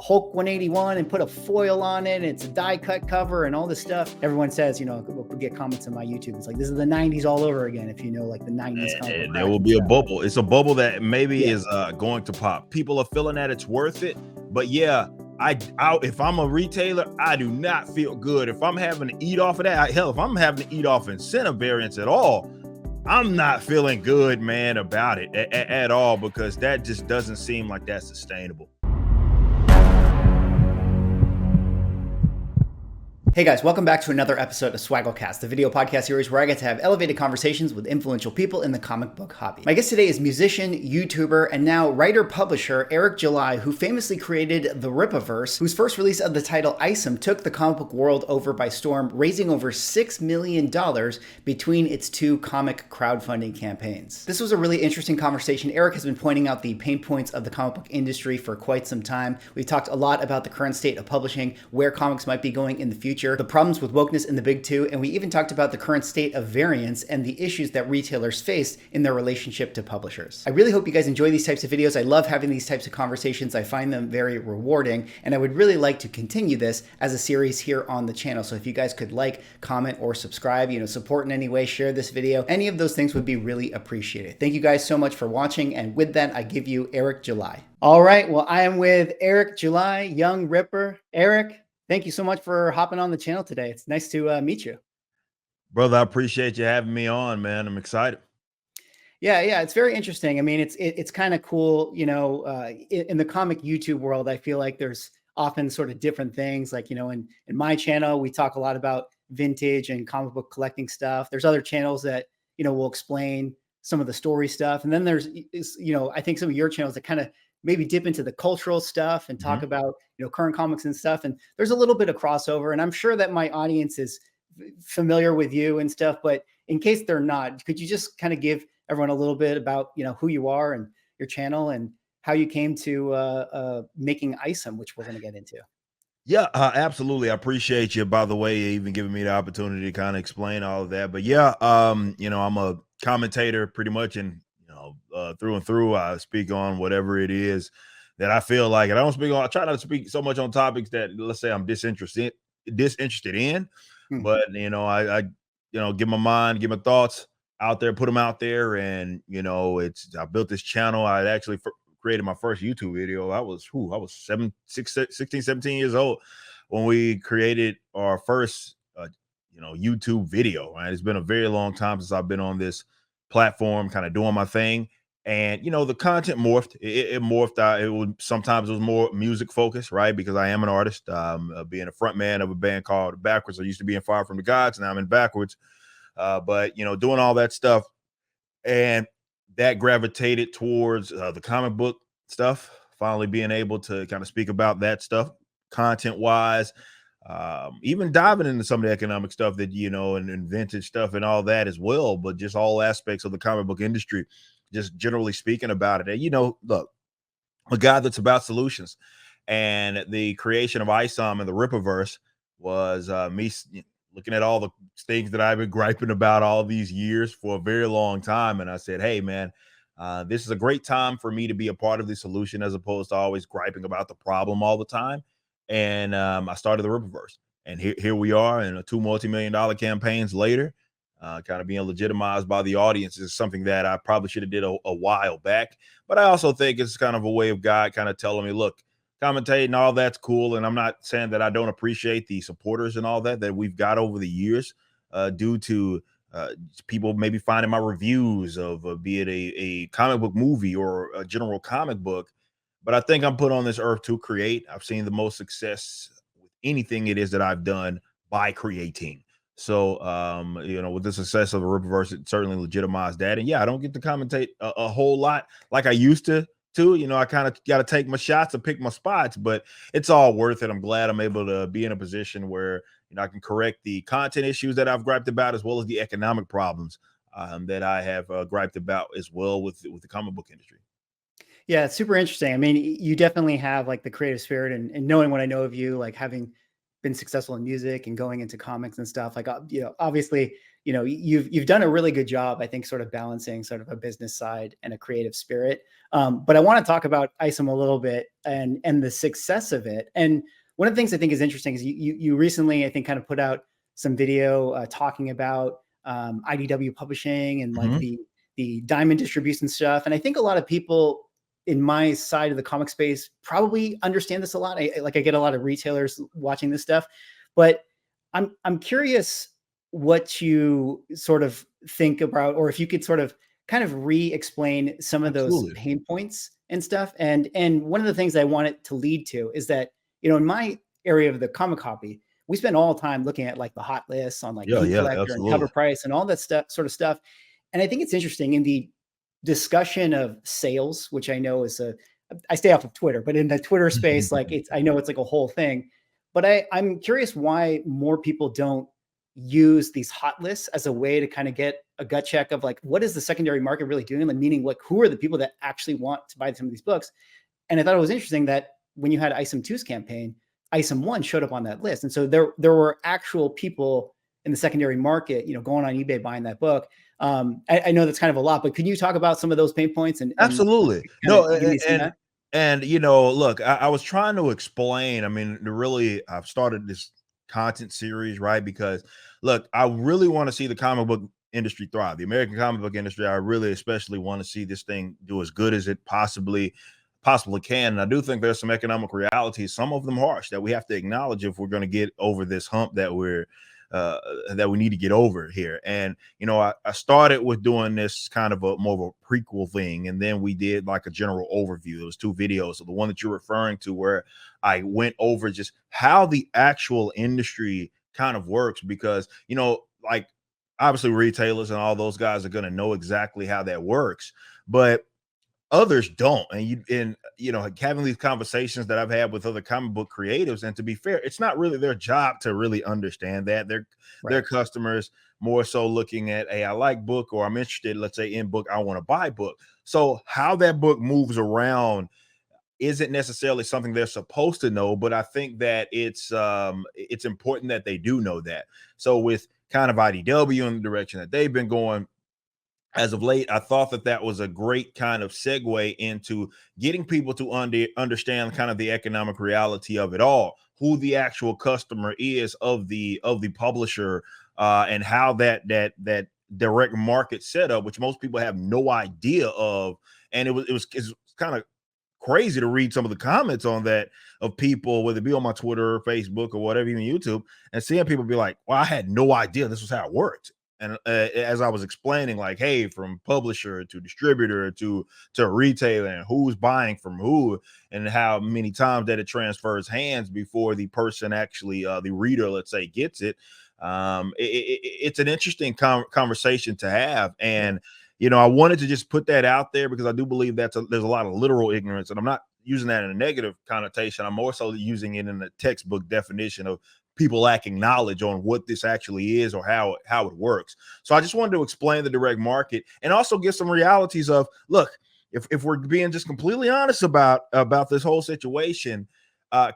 Hulk 181 and put a foil on it, and it's a die cut cover and all this stuff. Everyone says, we'll get comments on my YouTube. It's like, this is the 90s all over again. If you know, like the 90s comic book. And there will be a bubble. It's a bubble that maybe is going to pop. People are feeling that it's worth it. But yeah, I if I'm a retailer, I do not feel good. If I'm having to eat off of that, hell, if I'm having to eat off incentive variants at all, I'm not feeling good, man, about it at all, because that just doesn't seem like that's sustainable. Hey guys, welcome back to another episode of Swagglecast, the video podcast series where I get to have elevated conversations with influential people in the comic book hobby. My guest today is musician, YouTuber, and now writer-publisher Eric July, who famously created the Rippaverse, whose first release of the title Isom took the comic book world over by storm, raising over $6 million between its two comic crowdfunding campaigns. This was a really interesting conversation. Eric has been pointing out the pain points of the comic book industry for quite some time. We've talked a lot about the current state of publishing, where comics might be going in the future, the problems with wokeness in the big two, and we even talked about the current state of variants and the issues that retailers face in their relationship to publishers. I really hope you guys enjoy these types of videos. I love having these types of conversations. I find them very rewarding, and I would really like to continue this as a series here on the channel. So if you guys could like, comment, or subscribe, support in any way, share this video, any of those things would be really appreciated. Thank you guys so much for watching, and with that, I give you Eric July. All right, well, I am with Eric July, young Ripper. Eric, thank you so much for hopping on the channel today. It's nice to meet you. Brother, I appreciate you having me on, man. I'm excited. Yeah, it's very interesting. I mean, it's kind of cool, in the comic YouTube world, I feel like there's often sort of different things. Like, in my channel, we talk a lot about vintage and comic book collecting stuff. There's other channels that, will explain some of the story stuff. And then there's, I think some of your channels that kind of maybe dip into the cultural stuff and talk about, current comics and stuff. And there's a little bit of crossover, and I'm sure that my audience is familiar with you and stuff, but in case they're not, could you just kind of give everyone a little bit about, who you are and your channel and how you came to making Isom, which we're going to get into? Yeah, absolutely. I appreciate you, by the way, even giving me the opportunity to kind of explain all of that. But yeah, I'm a commentator pretty much, and through and through. I speak on whatever it is that I feel like, and I try not to speak so much on topics that, let's say, I'm disinterested in, but I give my mind, give my thoughts out there, put them out there. And I built this channel. I actually created my first YouTube video. I was 16, 17 years old when we created our first YouTube video. Right, it's been a very long time since I've been on this platform, kind of doing my thing. And the content morphed. It morphed out. Sometimes it was more music focused, right? Because I am an artist, being a front man of a band called Backwards. I used to be in Fire from the Gods, and I'm in Backwards. But doing all that stuff, and that gravitated towards the comic book stuff. Finally being able to kind of speak about that stuff, content wise. Even diving into some of the economic stuff that, and vintage stuff and all that as well, but just all aspects of the comic book industry, just generally speaking about it. And, look, a guy that's about solutions, and the creation of Isom and the Rippaverse was me looking at all the things that I've been griping about all these years for a very long time. And I said, hey, man, this is a great time for me to be a part of the solution as opposed to always griping about the problem all the time. And I started the Rippaverse, and here we are, and 2 multi-million-dollar campaigns later, kind of being legitimized by the audience is something that I probably should have did a while back. But I also think it's kind of a way of God kind of telling me, look, commentating, all that's cool. And I'm not saying that I don't appreciate the supporters and all that we've got over the years, due to people maybe finding my reviews of be it a comic book movie or a general comic book. But I think I'm put on this earth to create. I've seen the most success with anything it is that I've done by creating. So, with the success of the Rippaverse, it certainly legitimized that. And yeah, I don't get to commentate a whole lot like I used to. I kind of got to take my shots and pick my spots, but it's all worth it. I'm glad I'm able to be in a position where I can correct the content issues that I've griped about, as well as the economic problems that I have griped about as well with the comic book industry. Yeah, it's super interesting. I mean, you definitely have like the creative spirit, and knowing what I know of you, like having been successful in music and going into comics and stuff, like, obviously you've done a really good job, I think, sort of balancing sort of a business side and a creative spirit. But I want to talk about Isom a little bit and the success of it. And one of the things I think is interesting is you recently, I think, kind of put out some video talking about IDW publishing and like the diamond distribution stuff. And I think a lot of people in my side of the comic space probably understand this a lot. I get a lot of retailers watching this stuff, but I'm curious what you sort of think about, or if you could sort of kind of re-explain some of those pain points and stuff. And one of the things I want it to lead to is that, in my area of the comic hobby, we spend all the time looking at like the hot lists on like Ink Collector and Cover Price and all that stuff, sort of stuff. And I think it's interesting in the discussion of sales, which I know is I stay off of Twitter, but in the Twitter space, like I know it's like a whole thing, but I'm curious why more people don't use these hot lists as a way to kind of get a gut check of like, what is the secondary market really doing? Like, meaning like, who are the people that actually want to buy some of these books? And I thought it was interesting that when you had Isom 2's campaign, Isom 1 showed up on that list. And so there were actual people in the secondary market, going on eBay, buying that book. I know that's kind of a lot, but can you talk about some of those pain points? And absolutely. And look, I was trying to explain, I mean, I've started this content series, right? Because look, I really want to see the comic book industry thrive, the American comic book industry. I really especially want to see this thing do as good as it possibly can. And I do think there's some economic realities, some of them harsh, that we have to acknowledge if we're going to get over this hump that we need to get over here. And I started with doing this kind of more of a prequel thing, and then we did like a general overview. It was 2 videos. So the one that you're referring to, where I went over just how the actual industry kind of works, because like obviously retailers and all those guys are going to know exactly how that works, but others don't. And having these conversations that I've had with other comic book creatives, and to be fair, it's not really their job to really understand that. Their customers more so looking at, hey, I like book, or I'm interested, let's say, in book, I want to buy book. So how that book moves around isn't necessarily something they're supposed to know, but I think that it's important that they do know that. So with kind of IDW and the direction that they've been going as of late, I thought that was a great kind of segue into getting people to understand kind of the economic reality of it all, who the actual customer is of the publisher, and how that direct market setup, which most people have no idea of. And it's kind of crazy to read some of the comments on that of people, whether it be on my Twitter or Facebook or whatever, even YouTube, and seeing people be like, well, I had no idea this was how it worked. And as I was explaining, like, hey, from publisher to distributor to retailer, and who's buying from who, and how many times that it transfers hands before the person actually, the reader, let's say, gets it. It's an interesting conversation to have. And, I wanted to just put that out there because I do believe there's a lot of literal ignorance, and I'm not using that in a negative connotation. I'm more so using it in the textbook definition of people lacking knowledge on what this actually is or how it works. So I just wanted to explain the direct market and also give some realities of, look, if we're being just completely honest about this whole situation,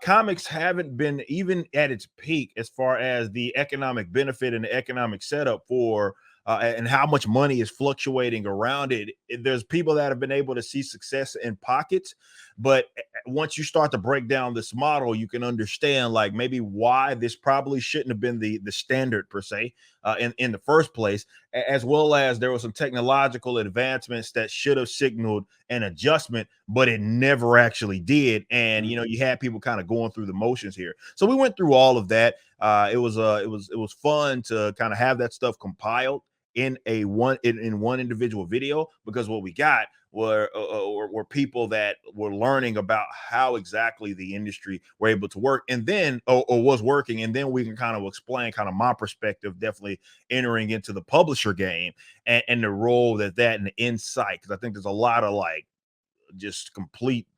comics haven't been even at its peak as far as the economic benefit and the economic setup for and how much money is fluctuating around it. There's people that have been able to see success in pockets, but once you start to break down this model, you can understand like maybe why this probably shouldn't have been the standard per se in the first place, as well as there were some technological advancements that should have signaled an adjustment, but it never actually did. And you had people kind of going through the motions here. So we went through all of that. It was fun to kind of have that stuff compiled in one individual video, because what we got were people that were learning about how exactly the industry were able to work, and then or was working, and then we can kind of explain kind of my perspective, definitely entering into the publisher game and the role that and the insight, because I think there's a lot of like just complete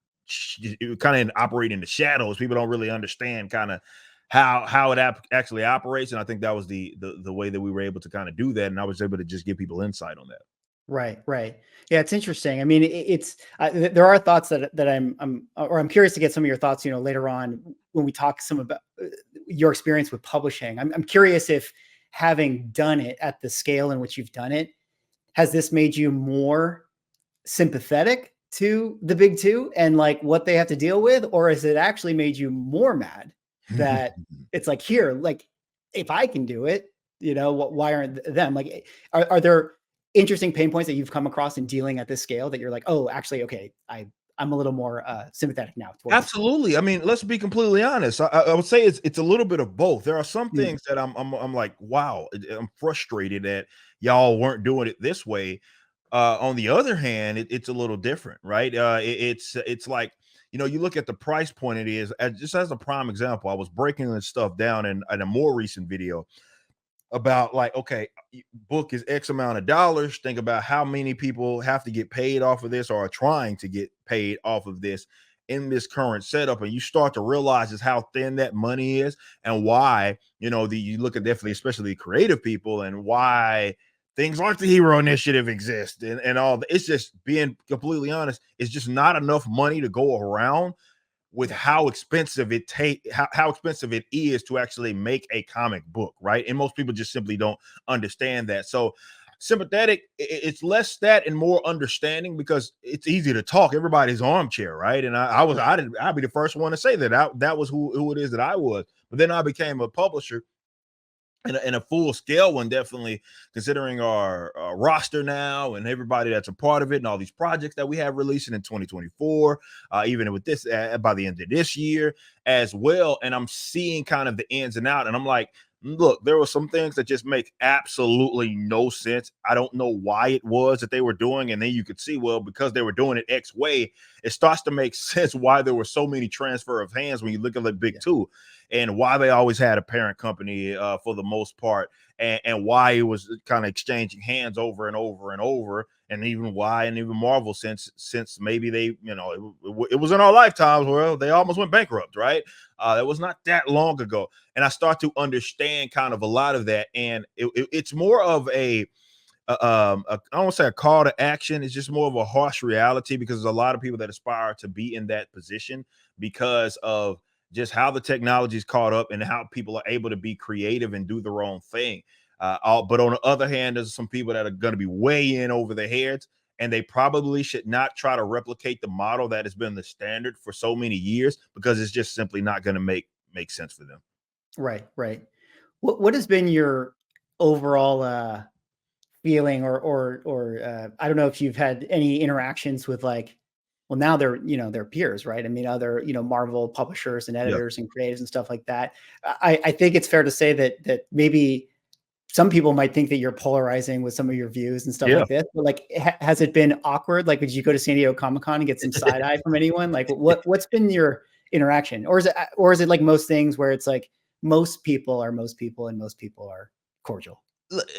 kind of operate in the shadows. People don't really understand kind of how it actually operates, and I think that was the way that we were able to kind of do that, and I was able to just give people insight on that. Right. Yeah, it's interesting. I mean, there are thoughts that I'm curious to get some of your thoughts, later on when we talk some about your experience with publishing. I'm curious if having done it at the scale in which you've done it, has this made you more sympathetic to the big two and like what they have to deal with, or has it actually made you more mad that it's like, here, like if I can do it, you know, why aren't them? Like, are there interesting pain points that you've come across in dealing at this scale that you're like, oh, actually, okay, I'm a little more sympathetic now towards Absolutely. I mean, let's be completely honest. I would say it's a little bit of both. There are some Mm. things that I'm like, wow, I'm frustrated that y'all weren't doing it this way. On the other hand, it's a little different, right? It's like, you know, you look at the price point it is, just as a prime example. I was breaking this stuff down in a more recent video about like, okay, book is X amount of dollars. Think about how many people have to get paid off of this or are trying to get paid off of this in this current setup. And you start to realize just how thin that money is and why, you know, you look at definitely, especially creative people, and why things like the Hero Initiative exist and all. It's just, being completely honest, it's just not enough money to go around with how expensive how expensive it is to actually make a comic book, right? And most people just simply don't understand that. So sympathetic, it's less that and more understanding, because it's easy to talk. Everybody's armchair, right? And I'd be the first one to say that was who it is that I was. But then I became a publisher, and a full scale one, definitely, considering our roster now and everybody that's a part of it and all these projects that we have releasing in 2024, even with this by the end of this year as well. And I'm seeing kind of the ins and out, and I'm like, look, there were some things that just make absolutely no sense. I don't know why it was that they were doing. And then you could see, well, because they were doing it X way, it starts to make sense why there were so many transfer of hands when you look at the big two, and why they always had a parent company for the most part, and why it was kind of exchanging hands over and over and over, and even why, and even Marvel, since maybe they, you know, it was in our lifetimes where they almost went bankrupt, right? That was not that long ago, and I start to understand kind of a lot of that, and it's more of I don't want to say a call to action. It's just more of a harsh reality, because there's a lot of people that aspire to be in that position because of just how the technology's caught up and how people are able to be creative and do their own thing. But on the other hand, there's some people that are going to be way in over their heads, and they probably should not try to replicate the model that has been the standard for so many years, because it's just simply not going to make sense for them. Right. What has been your overall feeling, or I don't know if you've had any interactions with, like, well, now they're, you know, they're peers, right? I mean, other, you know, Marvel publishers and Yeah, editors and creatives and stuff like that. I think it's fair to say that maybe some people might think that you're polarizing with some of your views and stuff yeah. like this. But like, has it been awkward? Like, did you go to San Diego Comic-Con and get some side eye from anyone? Like, what's been your interaction, or is it like most things where it's like most people are most people and most people are cordial?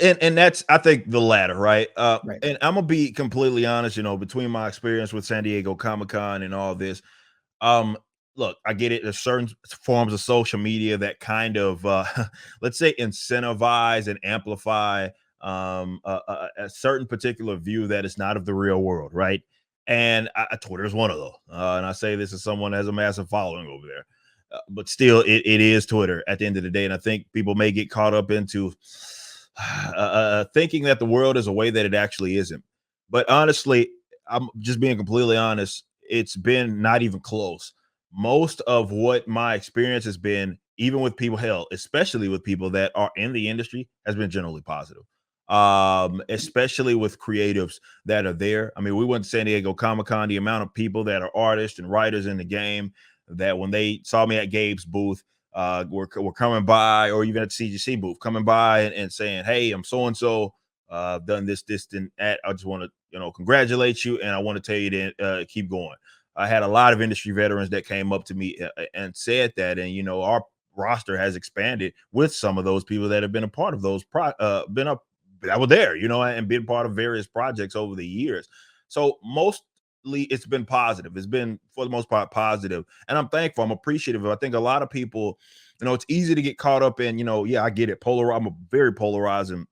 And that's, I think, the latter, right? Right. And I'm gonna be completely honest, you know, between my experience with San Diego Comic-Con and all this, um, look, I get it. There's certain forms of social media that kind of, let's say, incentivize and amplify a certain particular view that is not of the real world, right? And Twitter is one of those. And I say this as someone that has a massive following over there. But still, it is Twitter at the end of the day. And I think people may get caught up into thinking that the world is a way that it actually isn't. But honestly, I'm just being completely honest. It's been not even close. Most of what my experience has been, even with people, hell, especially with people that are in the industry, has been generally positive. Especially with creatives that are there. I mean, we went to San Diego Comic Con. The amount of people that are artists and writers in the game, that when they saw me at Gabe's booth, were coming by, or even at the CGC booth, coming by and saying, "Hey, I'm so and so, done this, and that. I just want to, you know, congratulate you, and I want to tell you to keep going." I had a lot of industry veterans that came up to me and said that, and you know, our roster has expanded with some of those people that have been a part of those been up that were there, you know, and been part of various projects over the years. So mostly it's been positive. It's been, for the most part, positive, and I'm thankful. I'm appreciative. I think a lot of people, you know, it's easy to get caught up in, you know, yeah, I get it. I'm a very polarizing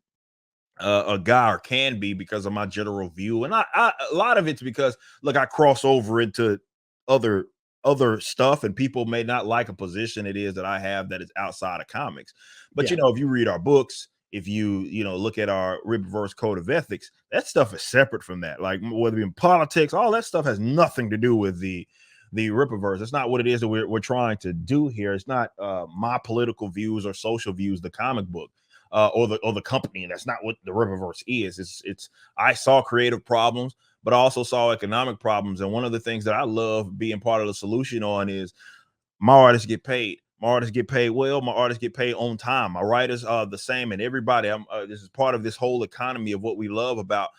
a guy, or can be, because of my general view, and a lot of it's because, look, I cross over into other stuff, and people may not like a position it is that I have that is outside of comics. But you Yeah. know, if you read our books, if you look at our Rippaverse code of ethics, that stuff is separate from that. Like whether it be in politics, all that stuff has nothing to do with the Rippaverse. It's not what it is that we're trying to do here. It's not my political views or social views, the comic book or the company. And that's not what the Rippaverse is. It's I saw creative problems, but I also saw economic problems. And one of the things that I love being part of the solution on is my artists get paid. My artists get paid well. My artists get paid on time. My writers are the same, and everybody. This is part of this whole economy of what we love about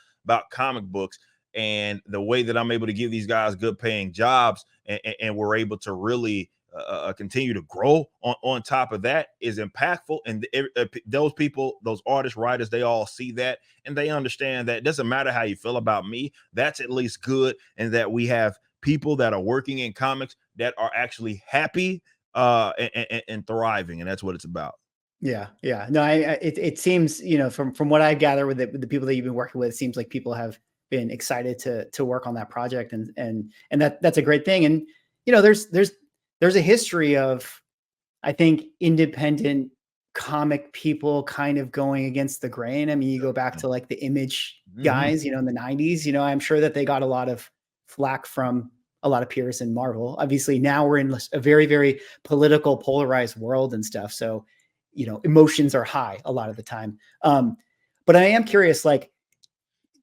comic books, and the way that I'm able to give these guys good paying jobs, and we're able to really continue to grow on top of that is impactful. And those people, those artists, writers, they all see that, and they understand that it doesn't matter how you feel about me. That's at least good, and that we have people that are working in comics that are actually happy and thriving, and that's what it's about. Yeah. No, it seems, from what I gather with the people that you've been working with, it seems like people have been excited to work on that project, and that's a great thing. And there's a history of, I think, independent comic people kind of going against the grain. I mean, you go back to like the Image guys, in the 90s, I'm sure that they got a lot of flack from a lot of peers in Marvel. Obviously now we're in a very, very political, polarized world and stuff. So, emotions are high a lot of the time. But I am curious, like,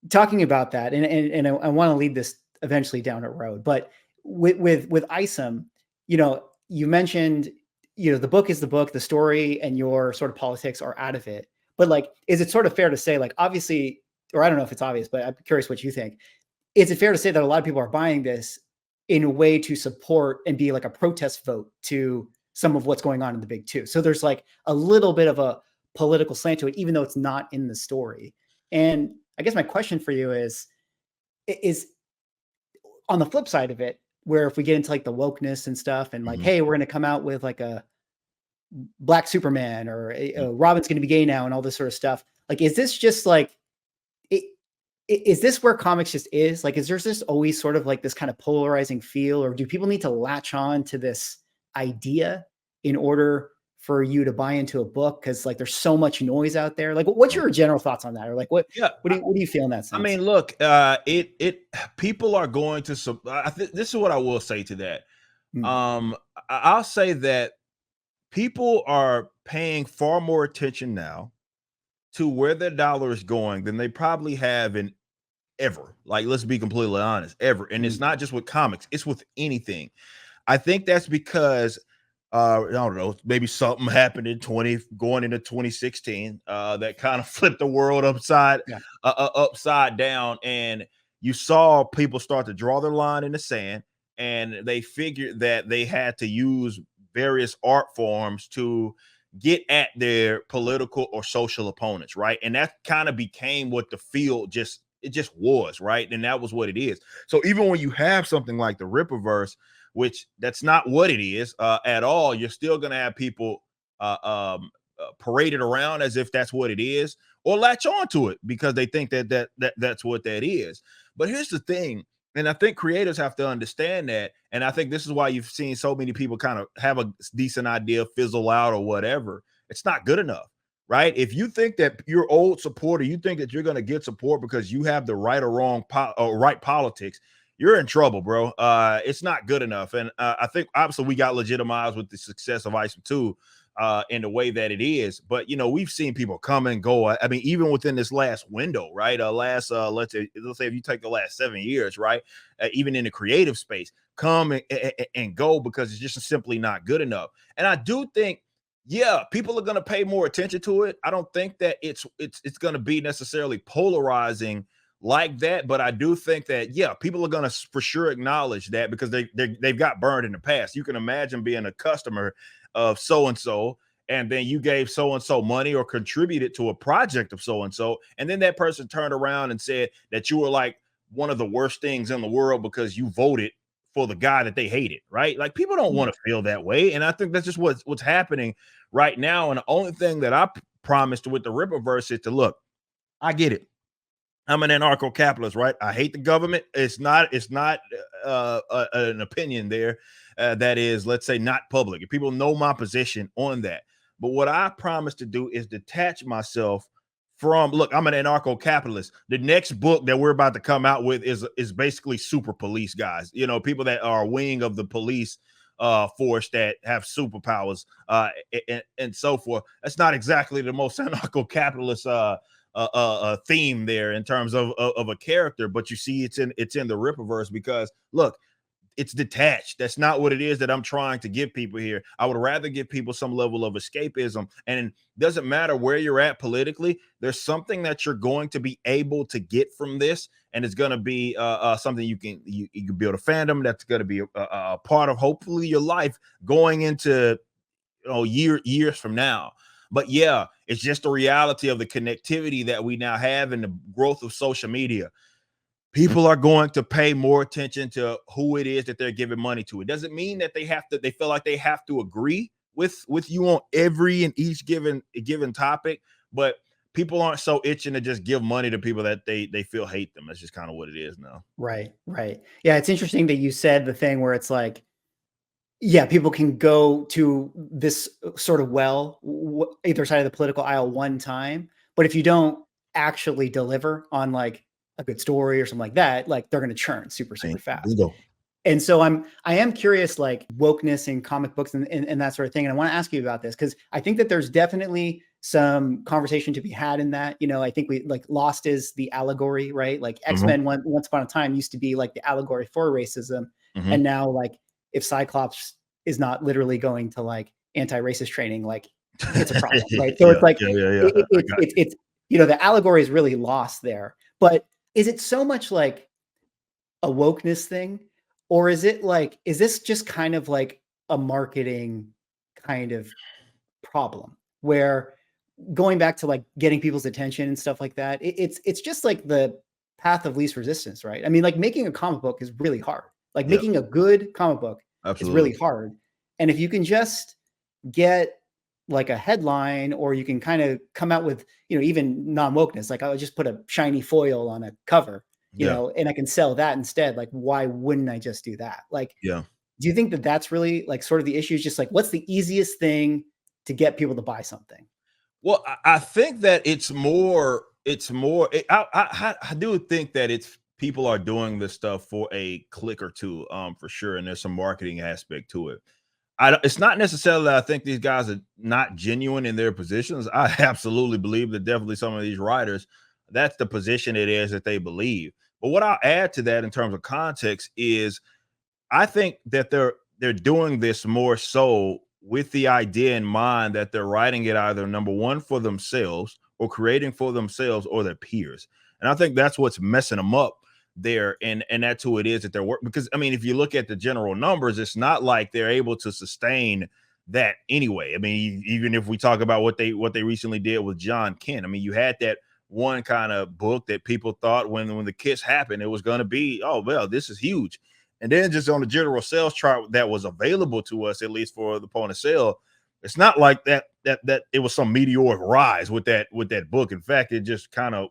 talking about that, and I want to lead this eventually down a road, but with Isom, you mentioned, the book is the book, the story and your sort of politics are out of it. But like, is it sort of fair to say, like, obviously, or I don't know if it's obvious, but I'm curious what you think. Is it fair to say that a lot of people are buying this in a way to support and be like a protest vote to some of what's going on in the big two? So there's like a little bit of a political slant to it, even though it's not in the story. And I guess my question for you is on the flip side of it, where if we get into like the wokeness and stuff and like, hey, we're going to come out with like a Black Superman or Robin's going to be gay now and all this sort of stuff. Like, is this just like, is this where comics just is? Like, is there just always sort of like this kind of polarizing feel, or do people need to latch on to this idea in order for you to buy into a book? Cause like, there's so much noise out there. Like, what's your general thoughts on that? Or like, what do you feel in that sense? I mean, look, people are going to, this is what I will say to that. I'll say that people are paying far more attention now to where their dollar is going than they probably have in ever. Like, let's be completely honest, ever. And it's not just with comics, it's with anything. I think that's because I don't know, maybe something happened in going into 2016 that kind of flipped the world upside down, and you saw people start to draw their line in the sand, and they figured that they had to use various art forms to get at their political or social opponents, right? And that kind of became what the field just was, right? And that was what it is. So even when you have something like the Rippaverse, which that's not what it is at all, you're still going to have people paraded around as if that's what it is, or latch on to it because they think that's what that is. But here's the thing, and I think creators have to understand that, and I think this is why you've seen so many people kind of have a decent idea fizzle out or whatever. It's not good enough, right? If you think that you're old support, or you think that you're going to get support because you have the right or wrong right politics, you're in trouble, bro. It's not good enough. And I think obviously we got legitimized with the success of Isom 2 in the way that it is. But, we've seen people come and go. I mean, even within this last window, right? Let's say if you take the last 7 years, right? Even in the creative space, come and go because it's just simply not good enough. And I do think, people are going to pay more attention to it. I don't think that it's going to be necessarily polarizing like that, but I do think that people are going to for sure acknowledge that because they've got burned in the past. You can imagine being a customer of so-and-so, and then you gave so-and-so money or contributed to a project of so-and-so, and then that person turned around and said that you were like one of the worst things in the world because you voted for the guy that they hated, right? Like, people don't want to feel that way, and I think that's just what's happening right now. And the only thing that I promised with the Rippaverse is to look, I get it. I'm an anarcho-capitalist, right? I hate the government. It's not an opinion there that is, let's say, not public. If people know my position on that. But what I promise to do is detach myself from, look, I'm an anarcho-capitalist. The next book that we're about to come out with is basically super police guys, people that are a wing of the police force that have superpowers and so forth. That's not exactly the most anarcho-capitalist theme there in terms of a character, but you see it's in the Rippaverse, because look, it's detached. That's not what it is that I'm trying to give people here. I would rather give people some level of escapism, and it doesn't matter where you're at politically. There's something that you're going to be able to get from this, and it's going to be something you can build a fandom that's going to be a part of hopefully your life going into years from now. But yeah, it's just the reality of the connectivity that we now have and the growth of social media. People are going to pay more attention to who it is that they're giving money to. It doesn't mean that they feel like they have to agree with you on every and each given topic, but people aren't so itching to just give money to people that they feel hate them. That's just kind of what it is now. Right. Yeah, it's interesting that you said the thing where it's like, yeah, people can go to this sort of either side of the political aisle one time, but if you don't actually deliver on like a good story or something like that, like they're going to churn super fast. Bingo. And so I am curious, like wokeness in comic books and that sort of thing. And I want to ask you about this because I think that there's definitely some conversation to be had in that. I think we like Lost is the allegory, right? Like X-Men once upon a time used to be like the allegory for racism. And now like if Cyclops is not literally going to like anti-racist training, like it's a problem, right? So it's like it's the allegory is really lost there. But is it so much like a wokeness thing, or is this just kind of like a marketing kind of problem where going back to like getting people's attention and stuff like that, it's just like the path of least resistance, right? I mean, like making a comic book is really hard. Like making a good comic book is really hard. And if you can just get like a headline, or you can kind of come out with, even non-wokeness, like I would just put a shiny foil on a cover, and I can sell that instead. Like, why wouldn't I just do that? Like, do you think that that's really like sort of the issue? Is just like, what's the easiest thing to get people to buy something? Well, I think that it's more, I do think that people are doing this stuff for a click or two, for sure. And there's some marketing aspect to it. It's not necessarily that I think these guys are not genuine in their positions. I absolutely believe that definitely some of these writers, that's the position it is that they believe. But what I'll add to that in terms of context is I think that they're doing this more so with the idea in mind that they're writing it either number one for themselves or creating for themselves or their peers. And I think that's what's messing them up there, and that's who it is that they're working. Because I mean, if you look at the general numbers, it's not like they're able to sustain that anyway. I mean, even if we talk about what they recently did with John Kent, I mean, you had that one kind of book that people thought when the kiss happened, it was going to be, oh well, this is huge. And then just on the general sales chart that was available to us, at least for the point of sale, it's not like that it was some meteoric rise with that book. In fact, it just kind of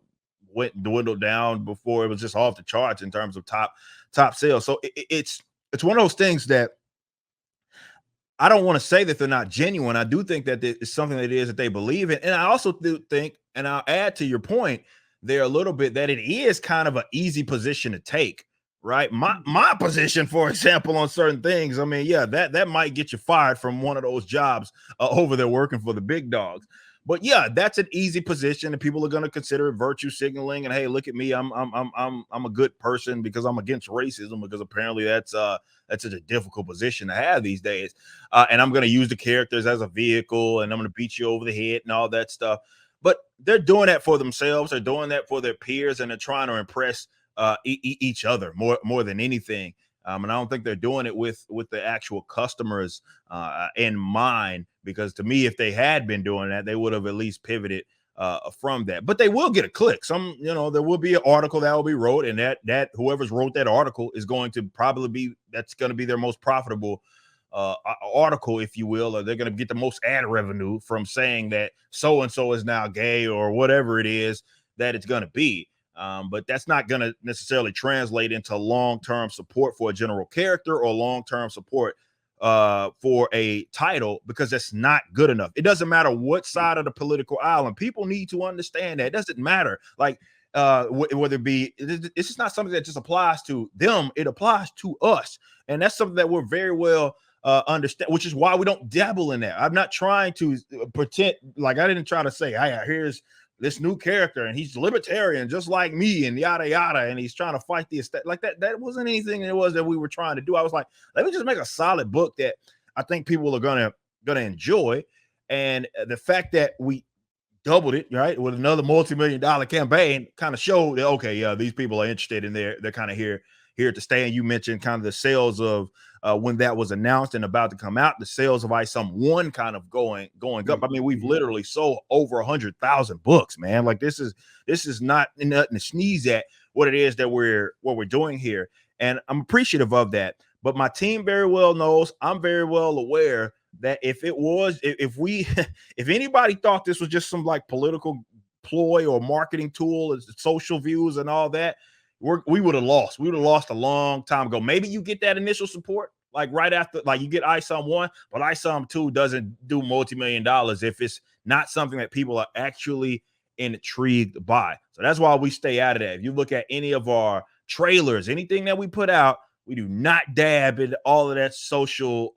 dwindled down before it was just off the charts in terms of top sales. So it's one of those things that I don't want to say that they're not genuine. I do think that it's something that it is that they believe in. And I also do think, and I'll add to your point there a little bit, that it is kind of an easy position to take, right? My position, for example, on certain things, I mean, yeah, that might get you fired from one of those jobs over there working for the big dogs. But yeah, that's an easy position, and people are going to consider it virtue signaling. And hey, look at me, I'm a good person because I'm against racism, because apparently that's such a difficult position to have these days. And I'm going to use the characters as a vehicle, and I'm going to beat you over the head and all that stuff. But they're doing that for themselves. They're doing that for their peers, and they're trying to impress each other more than anything. And I don't think they're doing it with the actual customers in mind, because to me, if they had been doing that, they would have at least pivoted from that. But they will get a click. There will be an article that will be wrote, and that whoever's wrote that article is going to that's going to be their most profitable article, if you will, or they're going to get the most ad revenue from saying that so and so is now gay or whatever it is that it's going to be. But that's not going to necessarily translate into long-term support for a general character or long-term support for a title because that's not good enough. It doesn't matter what side of the political aisle, and people need to understand that. It doesn't matter. Like whether it be, it's just not something that just applies to them. It applies to us, and that's something that we're very well understand, which is why we don't dabble in that. I'm not trying to pretend, like I didn't try to say, hey, here's this new character and he's libertarian just like me and yada yada, and he's trying to fight the estate. Like that wasn't anything it was that we were trying to do. I was like, let me just make a solid book that I think people are gonna enjoy. And the fact that we doubled it, right, with another multi-million-dollar campaign kind of showed that, okay, yeah, these people are interested in they're kind of here to stay. And you mentioned kind of the sales of when that was announced and about to come out, the sales of Isom 1 kind of going up. I mean, we've literally sold over 100,000 books, man. Like this is not nothing to sneeze at what it is that we're doing here. And I'm appreciative of that. But my team very well knows, I'm very well aware that if anybody thought this was just some like political ploy or marketing tool, social views and all that, we would have lost. We would have lost a long time ago. Maybe you get that initial support, like right after, like you get Isom 1, but Isom 2 doesn't do multi-million-dollars if it's not something that people are actually intrigued by. So that's why we stay out of that. If you look at any of our trailers, anything that we put out, we do not dab in all of that social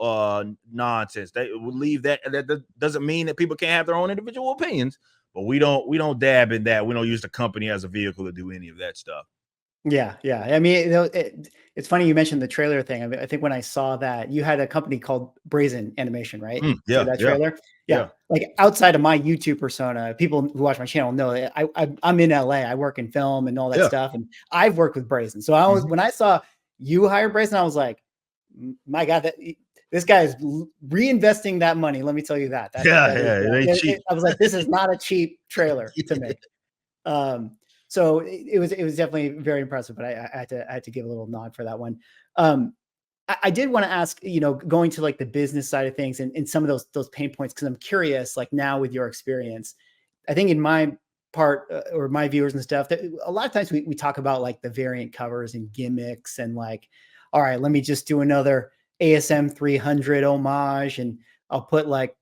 nonsense. They will leave that. That doesn't mean that people can't have their own individual opinions, but we don't dab in that. We don't use the company as a vehicle to do any of that stuff. Yeah. I mean, it's funny you mentioned the trailer thing. I mean, I think when I saw that, you had a company called Brazen Animation, right? Yeah, for that trailer. Yeah. Like outside of my YouTube persona, people who watch my channel know that I'm in LA. I work in film and all that stuff, and I've worked with Brazen. So when I saw you hire Brazen, I was like, my God, this guy is reinvesting that money. Let me tell you that. It ain't cheap. I was like, this is not a cheap trailer to make. So it was definitely very impressive, but I had to give a little nod for that one. I did want to ask, going to like the business side of things and some of those pain points, because I'm curious, like now with your experience, I think in my part or my viewers and stuff, that a lot of times we talk about like the variant covers and gimmicks and like, all right, let me just do another ASM 300 homage and I'll put like,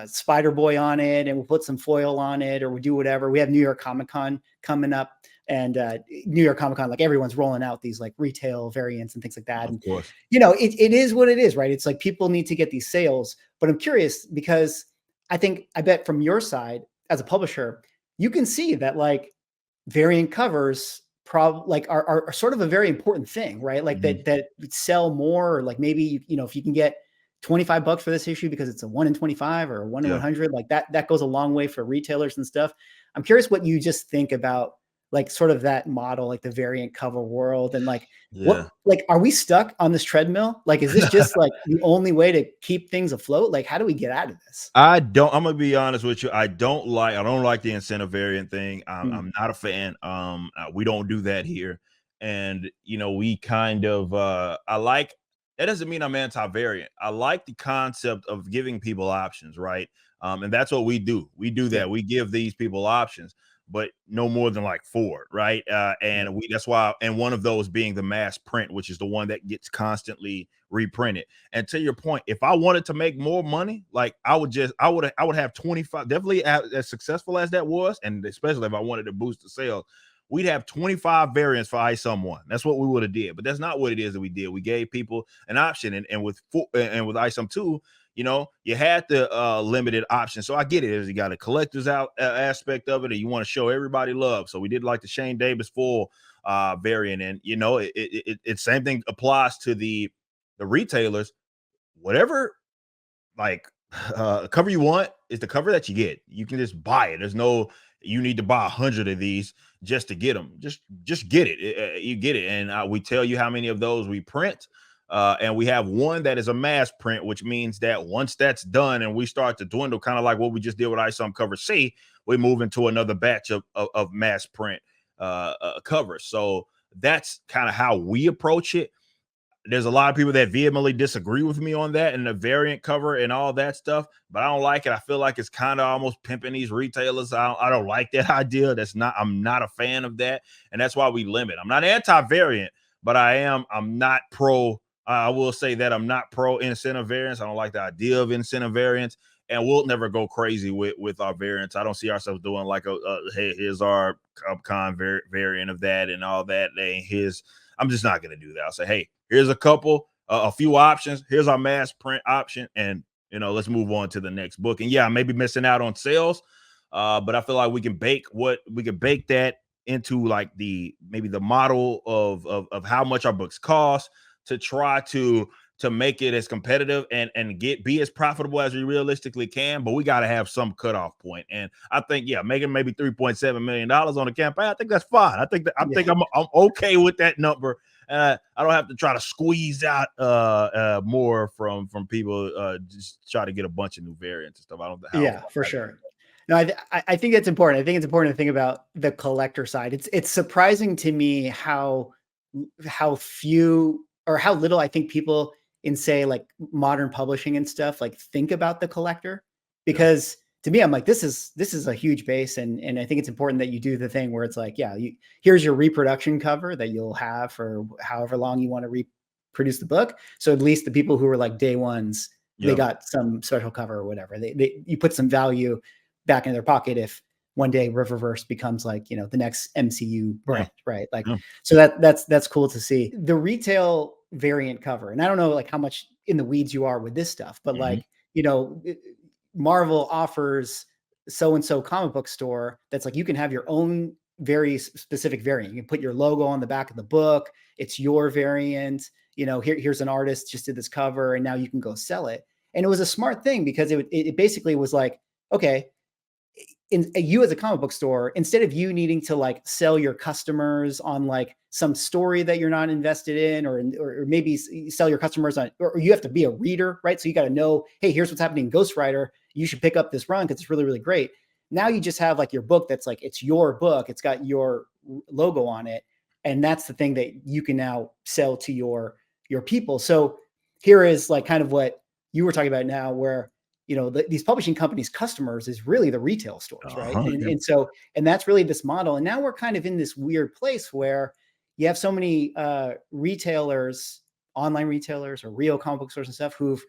Spider Boy on it and we'll put some foil on it or we'll do whatever. We have New York Comic Con coming up, and New York Comic Con, like everyone's rolling out these like retail variants and things like that. Of course. And, it is what it is, right? It's like people need to get these sales, but I'm curious because I bet from your side as a publisher, you can see that like variant covers are sort of a very important thing, right? Like that sell more, or like maybe, if you can get $25 for this issue because it's a 1 in 25 or a 1 in 100, like that goes a long way for retailers and stuff. I'm curious what you just think about like sort of that model, like the variant cover world, and like what, like, are we stuck on this treadmill? Like, is this just like the only way to keep things afloat? Like, how do we get out of this? I'm gonna be honest with you. I don't like the incentive variant thing. I'm not a fan. We don't do that here. And we kind of that doesn't mean I'm anti-variant. I like the concept of giving people options, right? And that's what we do. We do that. We give these people options, but no more than like 4, right? And that's why, and one of those being the mass print, which is the one that gets constantly reprinted. And to your point, if I wanted to make more money, like I would have 25, definitely as successful as that was, and especially if I wanted to boost the sales, we'd have 25 variants for Isom 1. That's what we would have did, but that's not what it is that we did. We gave people an option, and with Isom 2, you had the limited option. So I get it. You got a collector's aspect of it, and you want to show everybody love. So we did like the Shane Davis full variant, and it same thing applies to the retailers. Whatever like cover you want is the cover that you get. You can just buy it. There's no you need to buy 100 of these just to get them. Just get it. You get it, and we tell you how many of those we print. And we have one that is a mass print, which means that once that's done and we start to dwindle, kind of like what we just did with Isom cover C, we move into another batch of mass print covers. So that's kind of how we approach it. There's a lot of people that vehemently disagree with me on that and the variant cover and all that stuff, but I don't like it. I feel like it's kind of almost pimping these retailers. I don't like that idea. I'm not a fan of that. And that's why we limit. I'm not anti-variant, but I'm not pro I will say that I'm not pro incentive variants. I don't like the idea of incentive variants, and we'll never go crazy with our variants. I don't see ourselves doing like hey, here's our con variant of that and all that. I'm just not going to do that. I'll say, hey, here's a couple, a few options. Here's our mass print option, and let's move on to the next book. And yeah, I may be missing out on sales, but I feel like we can bake that into like maybe the model of how much our books cost, to try to make it as competitive and be as profitable as we realistically can. But we got to have some cutoff point. And I think, yeah, making maybe $3.7 million on a campaign, I think that's fine. I think I'm okay with that number. I don't have to try to squeeze out more from people, just try to get a bunch of new variants and stuff. I don't. Yeah, for sure. No, I think it's important. I think it's important to think about the collector side. It's surprising to me how few or how little I think people in, say, like modern publishing and stuff like think about the collector, because to me, I'm like, this is a huge base. And I think it's important that you do the thing where it's like, yeah, here's your reproduction cover that you'll have for however long you want to reproduce the book. So at least the people who were like day ones, they got some special cover or whatever. You put some value back in their pocket if one day Rippaverse becomes like, the next MCU brand, right? Like, so that's cool to see. The retail variant cover, and I don't know like how much in the weeds you are with this stuff, but like, Marvel offers so-and-so comic book store that's like, you can have your own very specific variant. You can put your logo on the back of the book. It's your variant. Here's an artist just did this cover, and now you can go sell it. And it was a smart thing because it basically was like, okay, you as a comic book store, instead of you needing to like sell your customers on like some story that you're not invested in, or maybe sell your customers on, or you have to be a reader, right? So you got to know, hey, here's what's happening in Ghost Rider. You should pick up this run because it's really, really great. Now you just have like your book that's like, it's your book. It's got your logo on it. And that's the thing that you can now sell to your people. So here is like kind of what you were talking about now, where these publishing companies' customers is really the retail stores, right? And that's really this model. And now we're kind of in this weird place where you have so many retailers, online retailers or real comic book stores and stuff, who've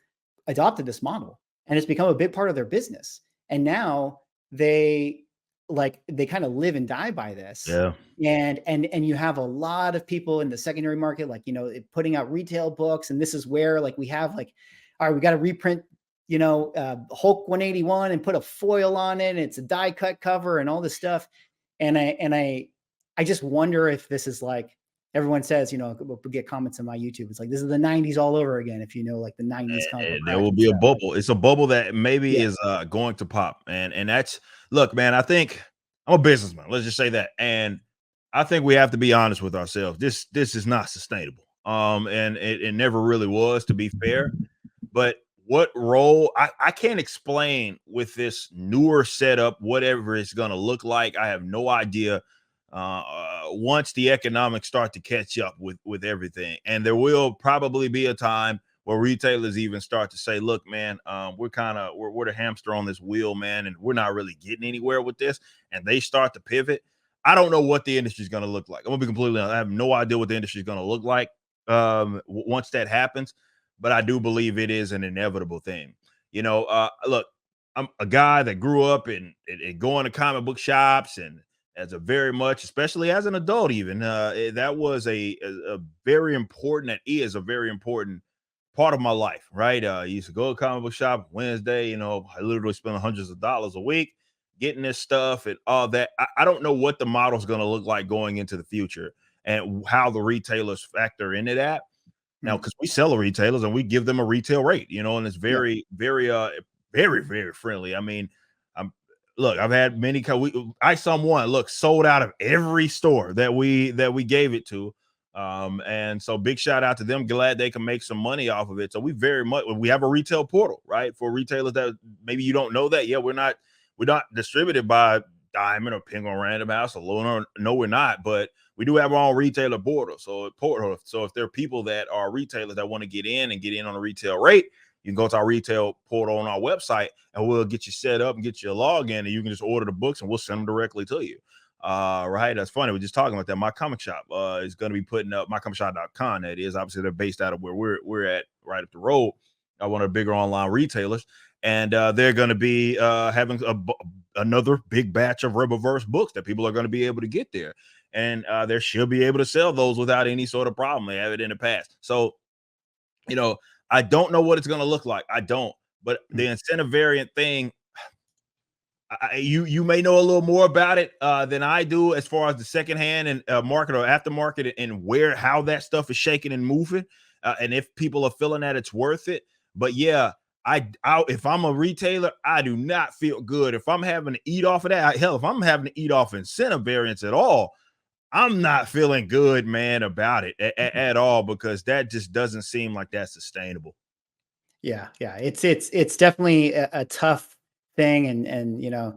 adopted this model, and it's become a big part of their business. And now they kind of live and die by this. Yeah. And you have a lot of people in the secondary market, like, putting out retail books. And this is where like we have like, all right, we got to reprint Hulk 181 and put a foil on it, and it's a die cut cover and all this stuff. And I just wonder if this is like, everyone says, we'll get comments on my YouTube, it's like, this is the 90s all over again. If like the 90s comic, there will be a bubble. It's a bubble that maybe is going to pop. And that's, look, man, I think I'm a businessman. Let's just say that. And I think we have to be honest with ourselves. This is not sustainable. And it never really was, to be fair. But what role I can't explain with this newer setup, whatever it's going to look like. I have no idea. Once the economics start to catch up with everything, and there will probably be a time where retailers even start to say, look, man, we're the hamster on this wheel, man, and we're not really getting anywhere with this. And they start to pivot. I don't know what the industry is going to look like. I'm gonna be completely honest. I have no idea what the industry is going to look like once that happens. But I do believe it is an inevitable thing. Look, I'm a guy that grew up in going to comic book shops, and as a very much, especially as an adult, even that was a very important, that is a very important part of my life, right? I used to go to comic book shop Wednesday, I literally spent hundreds of dollars a week getting this stuff and all that. I don't know what the model is going to look like going into the future, and how the retailers factor into that. Now, because we sell to retailers and we give them a retail rate, and it's very, very, very, very friendly. I mean, I've had many. Isom one sold out of every store that we gave it to, and so big shout out to them. Glad they can make some money off of it. So we have a retail portal, right, for retailers that maybe you don't know that. Yeah, we're not distributed by Diamond or Penguin Random House or no, we're not, but we do have our own retailer portal. So if there are people that are retailers that want to get in on a retail rate, you can go to our retail portal on our website, and we'll get you set up and get you a login, and you can just order the books, and we'll send them directly to you. Right. That's funny. We're just talking about that. My comic shop is going to be putting up mycomicshop.com. That is obviously they're based out of where we're at right up the road. One of the bigger online retailers. And they're going to be having another big batch of Rippaverse books that people are going to be able to get there. And they should be able to sell those without any sort of problem. They have it in the past. So, I don't know what it's going to look like. I don't. But the incentive variant thing, you may know a little more about it than I do as far as the secondhand and market or aftermarket and how that stuff is shaking and moving, and if people are feeling that it's worth it. But yeah, if I'm a retailer, I do not feel good if I'm having to eat off of that. Hell, if I'm having to eat off incentive variants at all, I'm not feeling good, man, about it at all, because that just doesn't seem like that's sustainable. Yeah, it's definitely a tough thing, and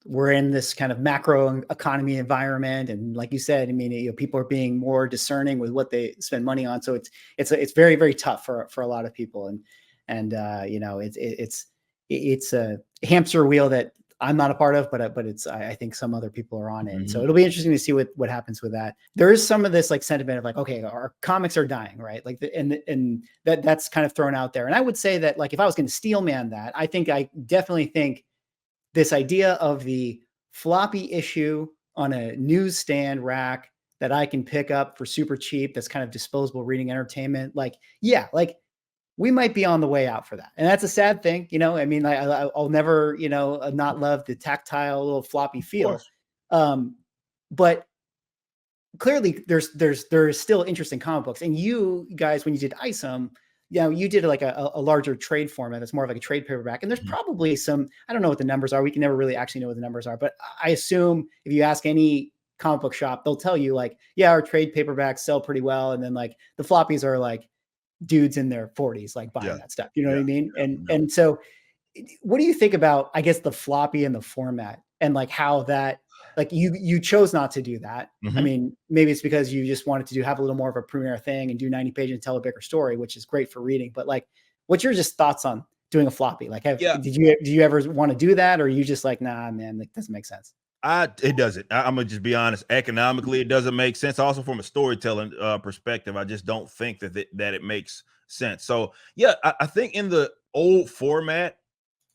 we're in this kind of macro economy environment, and like you said, I mean, people are being more discerning with what they spend money on, so it's very very tough for a lot of people, and it's a hamster wheel that I'm not a part of, but it's I think some other people are on it. And so it'll be interesting to see what happens with that. There is some of this like sentiment of like, okay, our comics are dying, right? Like and that's kind of thrown out there. And I would say that like if I was going to steel man that, I definitely think this idea of the floppy issue on a newsstand rack that I can pick up for super cheap, that's kind of disposable reading entertainment. Like, yeah, like we might be on the way out for that. And that's a sad thing. I mean, I'll never, not love the tactile little floppy feel. But clearly there's still interesting comic books. And you guys, when you did Isom, you did like a larger trade format. That's more of like a trade paperback. And there's probably some, I don't know what the numbers are. We can never really actually know what the numbers are, but I assume if you ask any comic book shop, they'll tell you like, yeah, our trade paperbacks sell pretty well. And then like the floppies are like dudes in their 40s like buying that stuff, you know what I mean? And so what do you think about, I guess, the floppy and the format, and like how that, like you chose not to do that? I mean, maybe it's because you just wanted to have a little more of a premiere thing and do 90 pages and tell a bigger story, which is great for reading, but like what's your just thoughts on doing a floppy? Like did you ever want to do that, or are you just like, nah man, that doesn't make sense? It doesn't. I'm gonna just be honest. Economically, it doesn't make sense. Also, from a storytelling perspective, I just don't think that it makes sense. So, yeah, I think in the old format,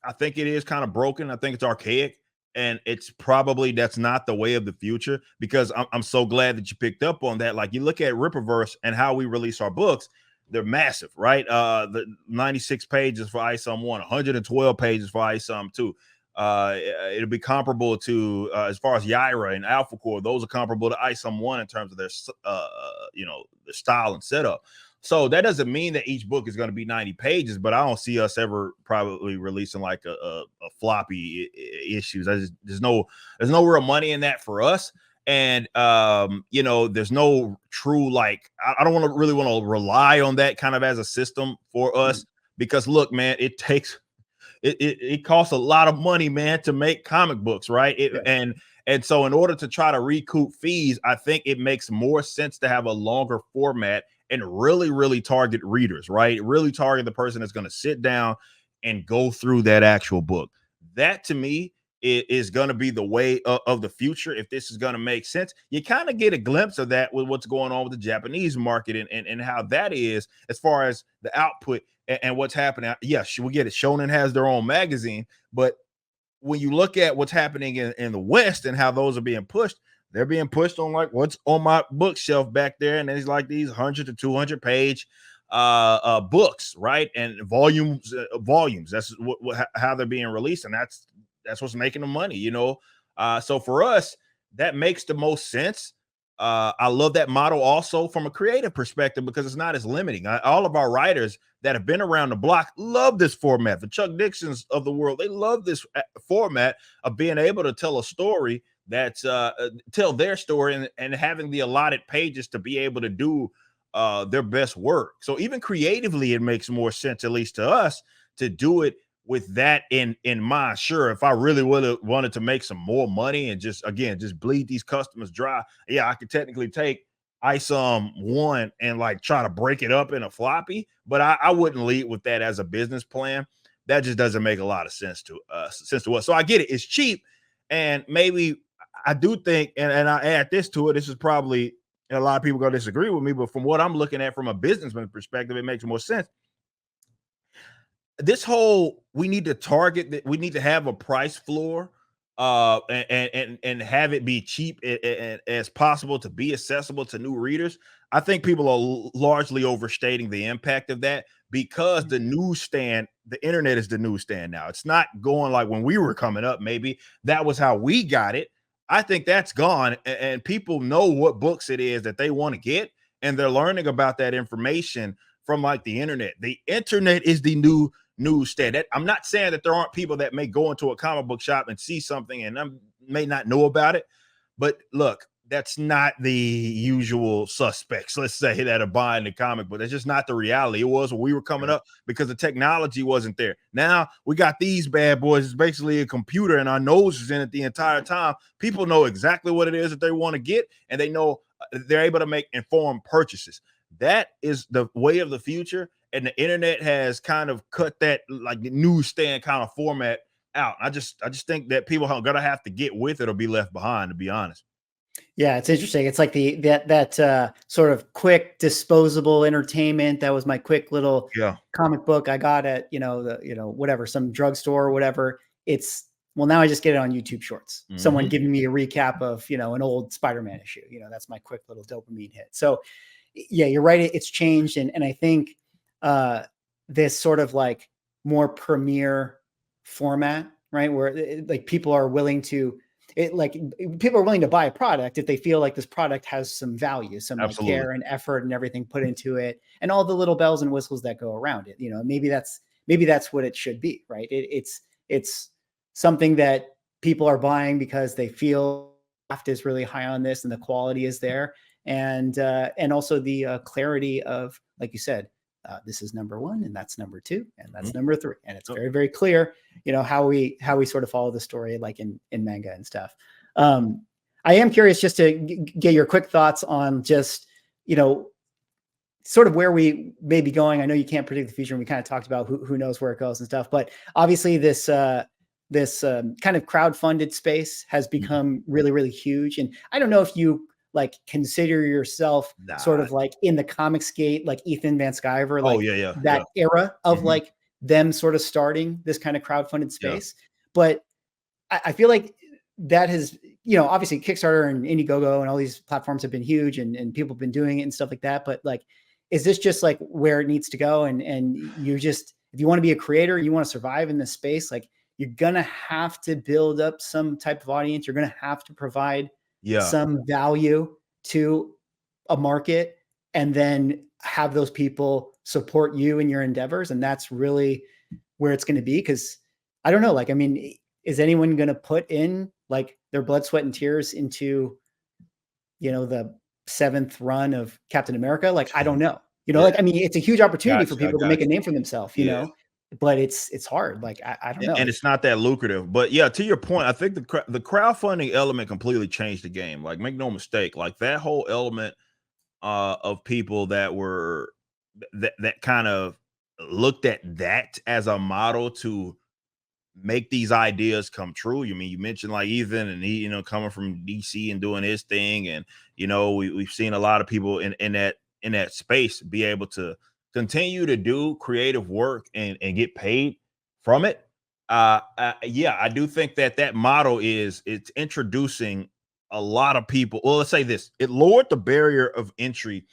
I think it is kind of broken. I think it's archaic, and that's not the way of the future. Because I'm so glad that you picked up on that. Like you look at Rippaverse and how we release our books, they're massive, right? The 96 pages for Isom 1, 112 pages for Isom 2. It'll be comparable to as far as Yaira and Alpha Core, those are comparable to Isom 1 in terms of their their style and setup. So that doesn't mean that each book is going to be 90 pages, but I don't see us ever probably releasing like a floppy issues. There's no real money in that for us. And there's no true, like, I don't really want to rely on that kind of as a system for us, because look, man, it costs a lot of money, man, to make comic books, right? And so in order to try to recoup fees, I think it makes more sense to have a longer format and really, really target readers, right? Really target the person that's going to sit down and go through that actual book. That to me is going to be the way of the future. If this is going to make sense, you kind of get a glimpse of that with what's going on with the Japanese market and how that is as far as the output and what's happening. Yes, we get it. Shonen has their own magazine, but when you look at what's happening in the West and how those are being pushed, they're being pushed on like what's on my bookshelf back there, and there's like these 100 to 200 page books, right? And volumes. That's how they're being released, and that's what's making the money, So for us, that makes the most sense. I love that model also from a creative perspective because it's not as limiting. All of our writers that have been around the block love this format. The Chuck Dixons of the world, they love this format of being able to tell a story that's tell their story and having the allotted pages to be able to do their best work. So even creatively, it makes more sense, at least to us, to do it with that in mind. Sure, if I really would have wanted to make some more money and just bleed these customers dry, yeah, I could technically take Isom 1 and like try to break it up in a floppy, but I wouldn't lead with that as a business plan. That just doesn't make a lot of sense to us. So I get it. It's cheap, and maybe I do think, and I add this to it. This is probably, and a lot of people going to disagree with me, but from what I'm looking at from a businessman perspective, it makes more sense. This whole, we need to target that, we need to have a price floor, and have it be cheap as possible to be accessible to new readers. I think people are largely overstating the impact of that, because the newsstand, the internet is the newsstand now. It's not going like when we were coming up. Maybe that was how we got it. I think that's gone, and people know what books it is that they want to get, and they're learning about that information from like the internet. The internet is the new newsstand. I'm not saying that there aren't people that may go into a comic book shop and see something and may not know about it, but look, that's not the usual suspects, let's say, that are buying the comic book. That's just not the reality. It was when we were coming up, because the technology wasn't there. Now we got these bad boys. It's basically a computer, and our nose is in it the entire time. People know exactly what it is that they want to get, and they know they're able to make informed purchases. That is the way of the future, and the internet has kind of cut that like newsstand kind of format out. I just think that people are gonna have to get with it or be left behind, to be honest. Yeah, it's interesting. It's like that sort of quick disposable entertainment. That was my quick little comic book I got at, whatever, some drugstore or whatever. Well, now I just get it on YouTube Shorts. Someone giving me a recap of, an old Spider-Man issue. That's my quick little dopamine hit. So yeah, you're right. It's changed. And I think this sort of like more premier format, right? Where like people are willing to buy a product if they feel like this product has some value, some like care and effort and everything put into it, and all the little bells and whistles that go around it. Maybe that's what it should be, right? It's something that people are buying because they feel craft is really high on this and the quality is there, and also the clarity of, like you said, this is number 1 and that's number 2 and that's number 3, and it's very, very clear, how we sort of follow the story, like in manga and stuff. I am curious just to get your quick thoughts on just, sort of where we may be going. I know you can't predict the future, and we kind of talked about who knows where it goes and stuff, but obviously this kind of crowdfunded space has become really, really huge. And I don't know if you like consider yourself sort of like in the comics gate, like Ethan Van Sciver, like era of like them sort of starting this kind of crowdfunded space. But I feel like that has, obviously Kickstarter and Indiegogo and all these platforms have been huge, and people have been doing it and stuff like that. But like, is this just like where it needs to go? And you just, if you want to be a creator, you want to survive in this space, like you're going to have to build up some type of audience. You're going to have to provide some value to a market, and then have those people support you in your endeavors. And that's really where it's going to be. Cause I don't know, like, I mean, is anyone going to put in like their blood, sweat, and tears into, the 7th run of Captain America? Like, I don't know, like, I mean, it's a huge opportunity for people to make a name for themselves, but it's hard. Like, I don't know. And it's not that lucrative. But yeah, to your point, I think the crowdfunding element completely changed the game. Like, make no mistake, like that whole element of people that were that kind of looked at that as a model to make these ideas come true. You mean, you mentioned like Ethan, and he, coming from DC and doing his thing, and we've seen a lot of people in that space be able to continue to do creative work and get paid from it. Yeah, I do think that model it's introducing a lot of people. Well, let's say this: it lowered the barrier of entry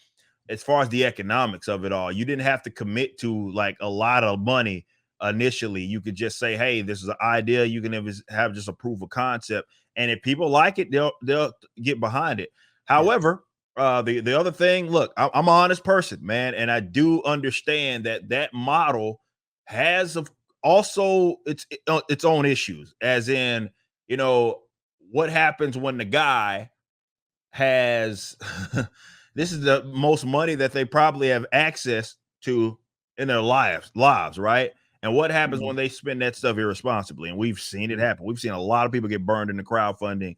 as far as the economics of it all. You didn't have to commit to like a lot of money initially. You could just say, hey, this is an idea. You can have just a proof of concept, and if people like it, they'll get behind it. However, the other thing, look, I'm an honest person, man, and I do understand that model has also its own issues, as in, what happens when the guy has this is the most money that they probably have access to in their lives, right? And what happens when they spend that stuff irresponsibly? And we've seen it happen. We've seen a lot of people get burned in the crowdfunding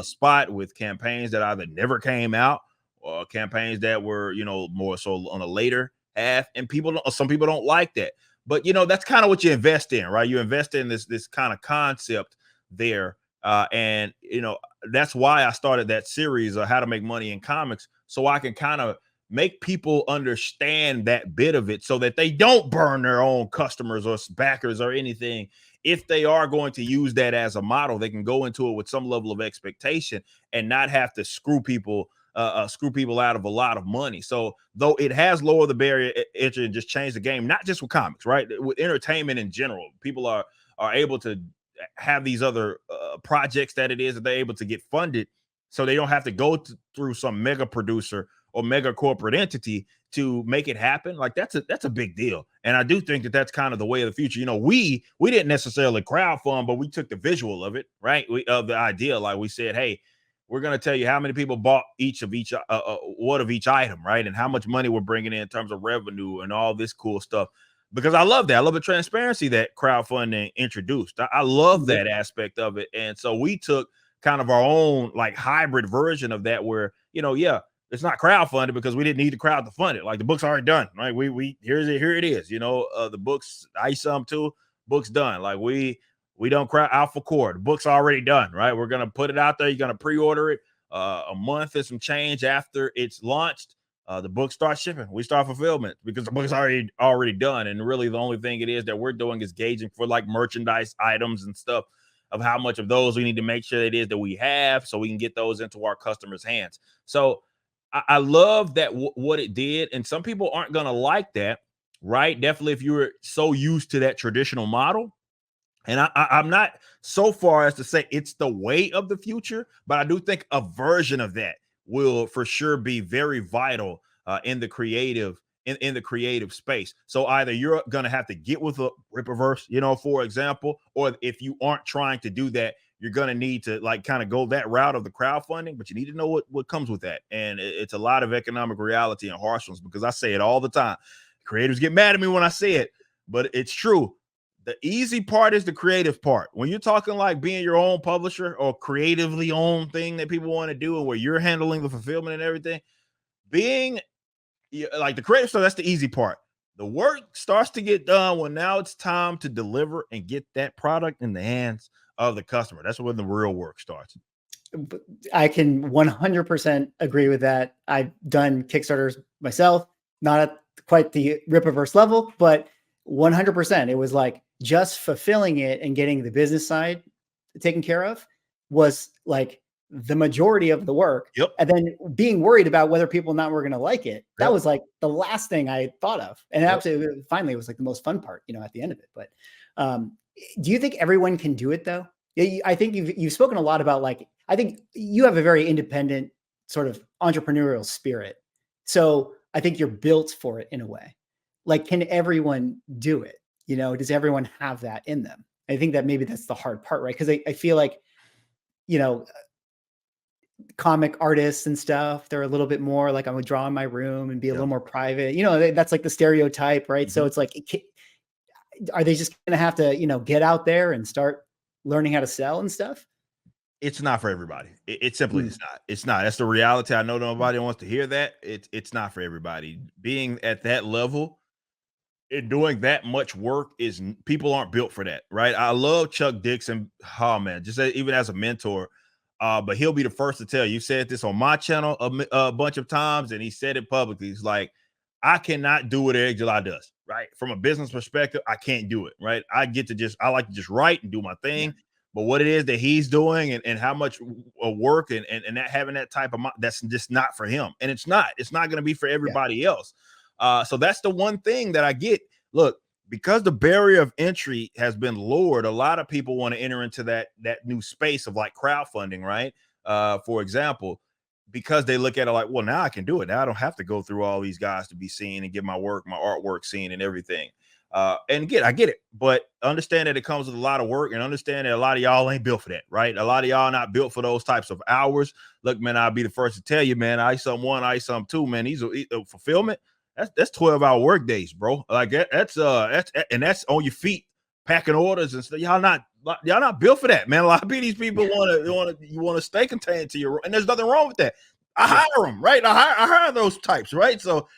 spot with campaigns that either never came out, or campaigns that were, more so on a later half. And some people don't like that. But, that's kind of what you invest in, right? You invest in this kind of concept there. And that's why I started that series of how to make money in comics, so I can kind of make people understand that bit of it, so that they don't burn their own customers or backers or anything. If they are going to use that as a model, they can go into it with some level of expectation and not have to screw people out of a lot of money. So though it has lowered the barrier entry and just changed the game, not just with comics, right? With entertainment in general, people are able to have these other projects that they're able to get funded, so they don't have to go through some mega producer or mega corporate entity to make it happen. Like that's a big deal. And I do think that that's kind of the way of the future. We didn't necessarily crowdfund, but we took the visual of it, right? Of the idea. Like we said, hey, we're going to tell you how many people bought what of each item, right? And how much money we're bringing in terms of revenue and all this cool stuff. Because I love that. I love the transparency that crowdfunding introduced. I love that aspect of it. And so we took kind of our own like hybrid version of that where, it's not crowdfunded because we didn't need the crowd to fund it. Like the book's already done, right? Here it is. The book's Isom too, book's done. Like we don't crowd Alpha Core. The book's already done, right? We're going to put it out there. You're going to pre-order it a month and some change after it's launched. The book starts shipping. We start fulfillment because the book's already done. And really the only thing it is that we're doing is gauging for like merchandise items and stuff of how much of those we need to make sure it is that we have, so we can get those into our customers' hands. So I love that what it did. And some people aren't going to like that, right? Definitely if you were so used to that traditional model. And I'm not so far as to say it's the way of the future, but I do think a version of that will for sure be very vital in the creative in the creative space. So either you're going to have to get with a Rippaverse, for example, or if you aren't trying to do that, you're going to need to like kind of go that route of the crowdfunding, but you need to know what comes with that. And it's a lot of economic reality and harsh ones, because I say it all the time. Creators get mad at me when I say it, but it's true. The easy part is the creative part. When you're talking like being your own publisher or creatively owned thing that people want to do, and where you're handling the fulfillment and everything, being like the creative stuff, that's the easy part. The work starts to get done when now it's time to deliver and get that product in the hands of the customer. That's when the real work starts. I can 100% agree with that. I've done Kickstarters myself, not at quite the Rippaverse level, but 100%. It was like just fulfilling it and getting the business side taken care of was like the majority of the work. Yep. And then being worried about whether people not were going to like it. That was like the last thing I thought of. And absolutely, finally, it was like the most fun part, at the end of it. But do you think everyone can do it though? I think you've spoken a lot about like, I think you have a very independent sort of entrepreneurial spirit. So I think you're built for it in a way. Like, can everyone do it? Does everyone have that in them? I think that maybe that's the hard part, right? Because I feel like, comic artists and stuff, they're a little bit more like, I would draw in my room and be a little more private. That's like the stereotype, right? So it's like, are they just going to have to, get out there and start learning how to sell and stuff? It's not for everybody. It simply is not. It's not. That's the reality. I know nobody wants to hear that. It's not for everybody. Being at that level and doing that much work people aren't built for that, right? I love Chuck Dixon. Oh man, just even as a mentor, but he'll be the first to tell you. Said this on my channel a bunch of times, and he said it publicly. He's like, I cannot do what Eric July does, right? From a business perspective, I can't do it, right? I like to just write and do my thing. Yeah. But what it is that he's doing and how much work and that having that type of that's just not for him. And it's not going to be for everybody else. So that's the one thing that I get. Look, because the barrier of entry has been lowered, a lot of people want to enter into that new space of like crowdfunding, right? For example, because they look at it like, well, now I can do it. Now I don't have to go through all these guys to be seen and get my artwork seen and everything. And I get it, but understand that it comes with a lot of work, and understand that a lot of y'all ain't built for that, right? A lot of y'all not built for those types of hours. Look, man, I'll be the first to tell you, man, Isom 1, Isom 2, man, these are fulfillment. That's 12-hour work days, bro. Like that's on your feet, packing orders and stuff. Y'all not built for that, man. A lot of these people want to stay contained to your, and there's nothing wrong with that. I hire them, right? I hire those types, right? So,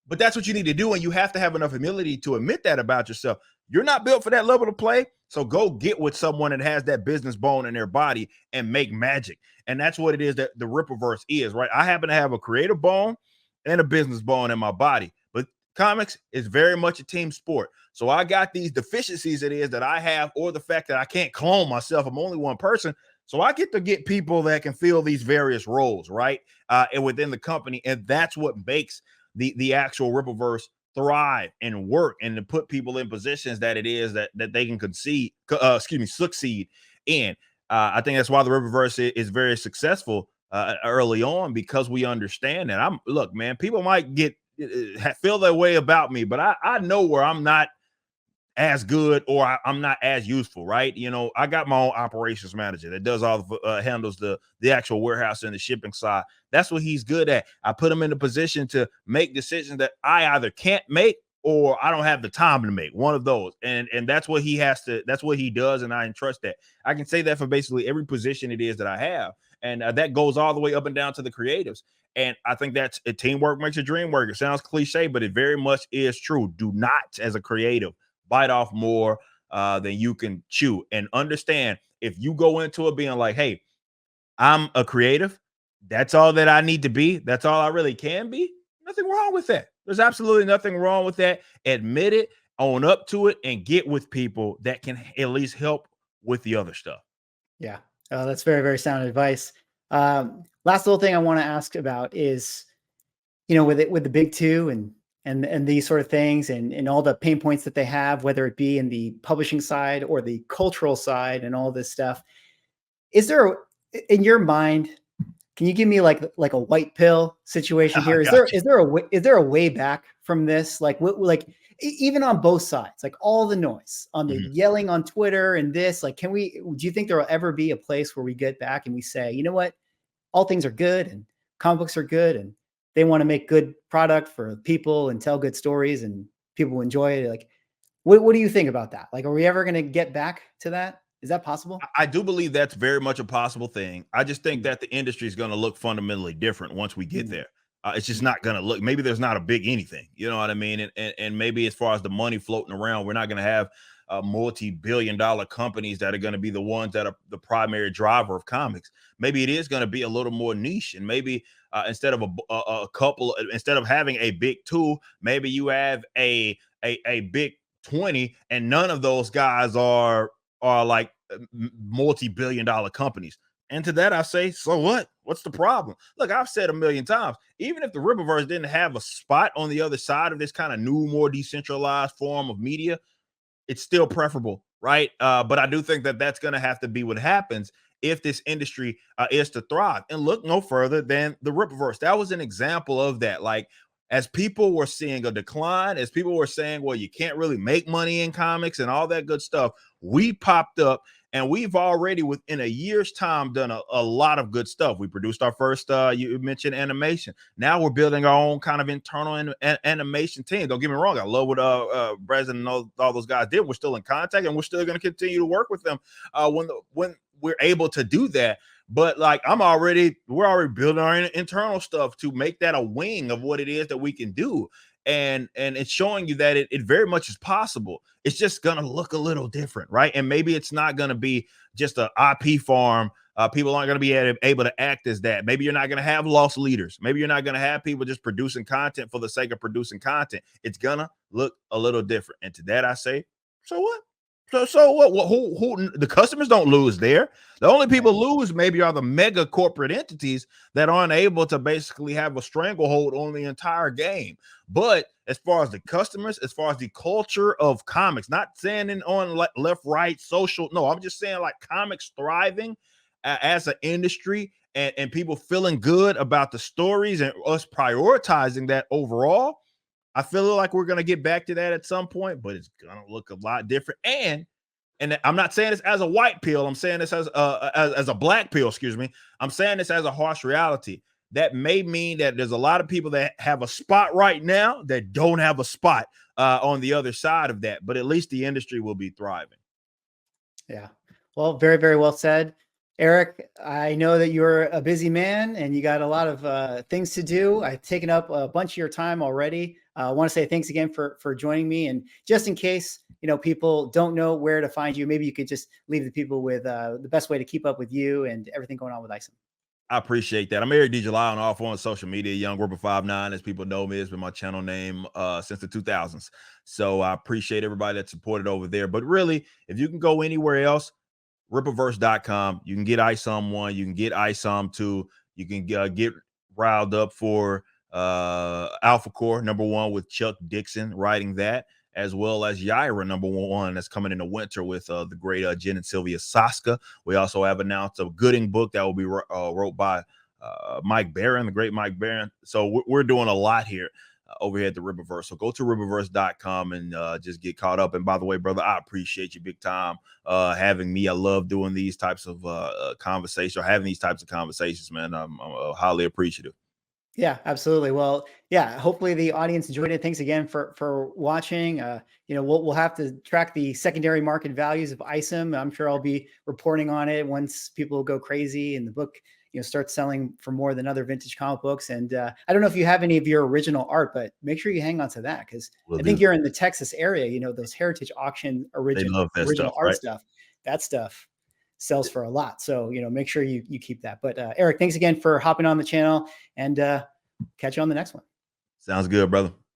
but that's what you need to do, and you have to have enough humility to admit that about yourself. You're not built for that level of play. So go get with someone that has that business bone in their body and make magic. And that's what it is that the Rippaverse is, right? I happen to have a creative bone and a business bone in my body, but comics is very much a team sport. So I got these deficiencies it is that I have, or the fact that I can't clone myself. I'm only one person. So I get to get people that can fill these various roles, right? And within the company. And that's what makes the actual Rippaverse thrive and work, and to put people in positions that it is that they can succeed in. I think that's why the Rippaverse is very successful early on, because we understand that. Look, man, people might feel their way about me, but I know where I'm not as good, or I'm not as useful, right? You know, I got my own operations manager that does all the handles the actual warehouse and the shipping side. That's what he's good at. I put him in a position to make decisions that I either can't make or I don't have the time to make, one of those. And that's what that's what he does, and I entrust that. I can say that for basically every position it is that I have. And that goes all the way up and down to the creatives. And I think that's a teamwork makes a dream work. It sounds cliche, but it very much is true. Do not, as a creative, bite off more than you can chew, and understand, if you go into it being like, hey, I'm a creative, that's all that I need to be, that's all I really can be, nothing wrong with that. There's absolutely nothing wrong with that. Admit it, own up to it, and get with people that can at least help with the other stuff. Yeah, that's very, very sound advice. Last little thing I want to ask about is, with the big two and these sort of things, and all the pain points that they have, whether it be in the publishing side or the cultural side and all this stuff. Is there, in your mind, can you give me like a white pill situation here? Is there a way back from this? Like even on both sides, like all the noise on the yelling on Twitter and this, like, do you think there will ever be a place where we get back and we say, you know what, all things are good and comic books are good, and they want to make good product for people and tell good stories and people enjoy it? Like, what do you think about that? Like, are we ever going to get back to that? Is that possible? I do believe that's very much a possible thing. I just think that the industry is going to look fundamentally different once we get there. It's just not going to look, maybe there's not a big anything, you know what I mean? And maybe as far as the money floating around, we're not going to have multi-billion-dollar companies that are going to be the ones that are the primary driver of comics. Maybe it is going to be a little more niche, and maybe instead of a couple, instead of having a big two, maybe you have a big 20, and none of those guys are like multi-billion-dollar companies. And to that I say, so what? What's the problem? Look, I've said a million times, even if the Rippaverse didn't have a spot on the other side of this kind of new, more decentralized form of media, it's still preferable, right? But I do think that that's going to have to be what happens if this industry is to thrive. And look no further than the Rippaverse. That was an example of that. Like, as people were seeing a decline, as people were saying, well, you can't really make money in comics and all that good stuff, we popped up, and we've already within a year's time done a lot of good stuff. We produced our first, you mentioned animation. Now we're building our own kind of internal animation team. Don't get me wrong, I love what Brez and all those guys did. We're still in contact, and we're still going to continue to work with them when we're able to do that. But like, we're already building our internal stuff to make that a wing of what it is that we can do. And it's showing you that it very much is possible. It's just going to look a little different, right? And maybe it's not going to be just an IP farm. People aren't going to be able to act as that. Maybe you're not going to have lost leaders. Maybe you're not going to have people just producing content for the sake of producing content. It's going to look a little different. And to that I say, so what? So what? Who the customers don't lose there. The only people lose maybe are the mega corporate entities that aren't able to basically have a stranglehold on the entire game. But as far as the customers, as far as the culture of comics, not saying on left, right, social. No, I'm just saying like comics thriving as an industry, and people feeling good about the stories and us prioritizing that overall. I feel like we're going to get back to that at some point, but it's going to look a lot different. And I'm not saying this as a white pill. I'm saying this as a black pill, excuse me. I'm saying this as a harsh reality. That may mean that there's a lot of people that have a spot right now that don't have a spot on the other side of that, but at least the industry will be thriving. Yeah. Well, very, very well said. Eric, I know that you're a busy man and you got a lot of things to do. I've taken up a bunch of your time already. I want to say thanks again for joining me. And just in case people don't know where to find you, maybe you could just leave the people with the best way to keep up with you and everything going on with Isom. I appreciate that. I'm Eric D. July on all forms of social media. Young Ripper 59, as people know me, has been my channel name since the 2000s. So I appreciate everybody that supported over there. But really, if you can go anywhere else, Rippaverse.com. You can get Isom 1. You can get Isom 2. You can get riled up for Alpha Core #1 with Chuck Dixon writing that, as well as Yaira #1 that's coming in the winter with the great Jen and Sylvia Saska. We also have announced a Gooding book that will be wrote by Mike Barron, the great Mike Barron. So we're doing a lot here over here at the Rippaverse. So go to Rippaverse.com and just get caught up. And by the way, brother, I appreciate you big time having me. I love doing these types of conversations, or having these types of conversations, man. I'm highly appreciative. Yeah, absolutely. Well, yeah, hopefully the audience enjoyed it. Thanks again for watching. We'll have to track the secondary market values of Isom. I'm sure I'll be reporting on it once people go crazy and the book starts selling for more than other vintage comic books. And I don't know if you have any of your original art, but make sure you hang on to that, because I think you're in the Texas area. Those heritage auction They love that original stuff, art right? stuff. That stuff sells for a lot. So make sure you keep that. But Eric, thanks again for hopping on the channel, and catch you on the next one. Sounds good, brother.